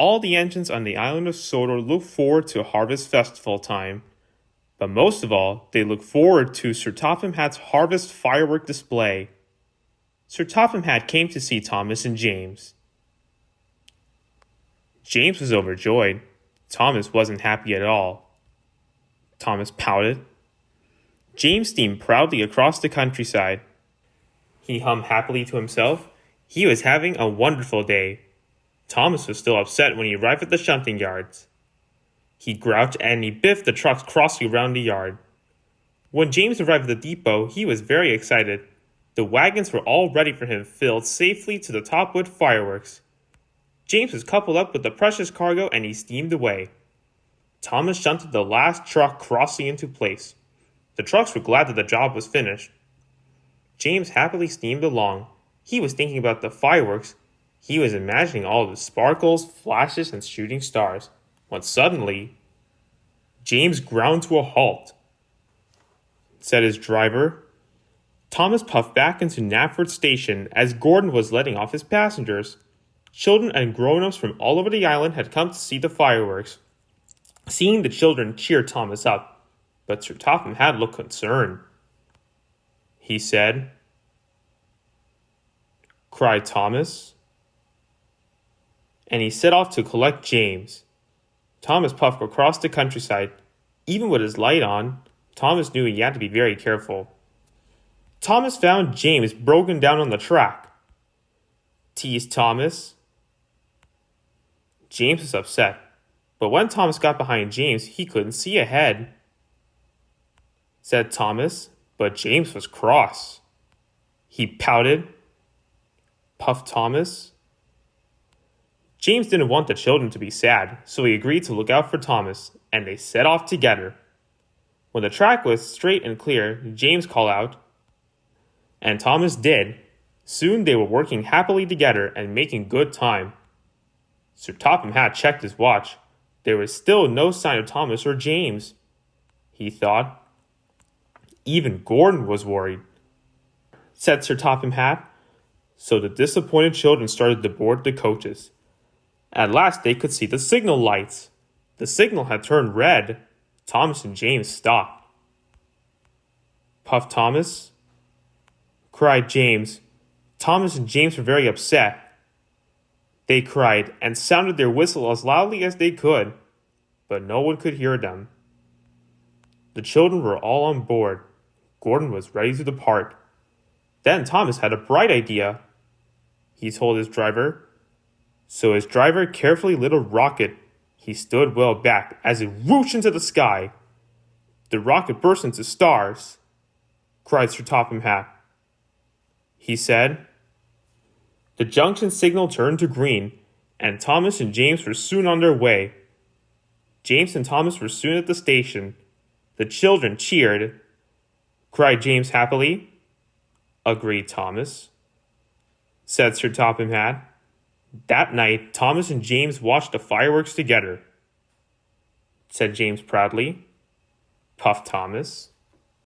all the engines on the island of Sodor look forward to Harvest Festival time. But most of all, they look forward to Sir Topham Hatt's Harvest Firework Display. Sir Topham Hatt came to see Thomas and James. James was overjoyed. Thomas wasn't happy at all. Thomas pouted. James steamed proudly across the countryside. He hummed happily to himself. He was having a wonderful day. Thomas was still upset when he arrived at the shunting yards. He grouched and he biffed the trucks crossing around the yard. When James arrived at the depot, he was very excited. The wagons were all ready for him, filled safely to the top with fireworks. James was coupled up with the precious cargo and he steamed away. Thomas shunted the last truck crossing into place. The trucks were glad that the job was finished. James happily steamed along. He was thinking about the fireworks. He was imagining all the sparkles, flashes, and shooting stars, when suddenly, James ground to a halt. Said his driver. Thomas puffed back into Knapford Station as Gordon was letting off his passengers. Children and grown-ups from all over the island had come to see the fireworks. Seeing the children cheered Thomas up, but Sir Topham Hatt looked concerned. He said, cried Thomas, and he set off to collect James. Thomas puffed across the countryside. Even with his light on, Thomas knew he had to be very careful. Thomas found James broken down on the track. Teased Thomas. James was upset, but when Thomas got behind James, he couldn't see ahead. Said Thomas, but James was cross. He pouted. Puffed Thomas. James didn't want the children to be sad, so he agreed to look out for Thomas, and they set off together. When the track was straight and clear, James called out, and Thomas did. Soon they were working happily together and making good time. Sir Topham Hatt checked his watch. There was still no sign of Thomas or James. He thought. Even Gordon was worried. Said Sir Topham Hatt. So the disappointed children started to board the coaches. At last they could see the signal lights. The signal had turned red. Thomas and James stopped. Puffed Thomas. Cried James. Thomas and James were very upset. They cried and sounded their whistle as loudly as they could, but no one could hear them. The children were all on board. Gordon was ready to depart. Then Thomas had a bright idea. He told his driver. So his driver carefully lit a rocket. He stood well back as it whooshed into the sky. The rocket burst into stars, cried Sir Topham Hatt. He said. The junction signal turned to green, and Thomas and James were soon on their way. James and Thomas were soon at the station. The children cheered, cried James happily. Agreed Thomas. Said Sir Topham Hatt. That night, Thomas and James watched the fireworks together. Said James proudly. Puffed Thomas.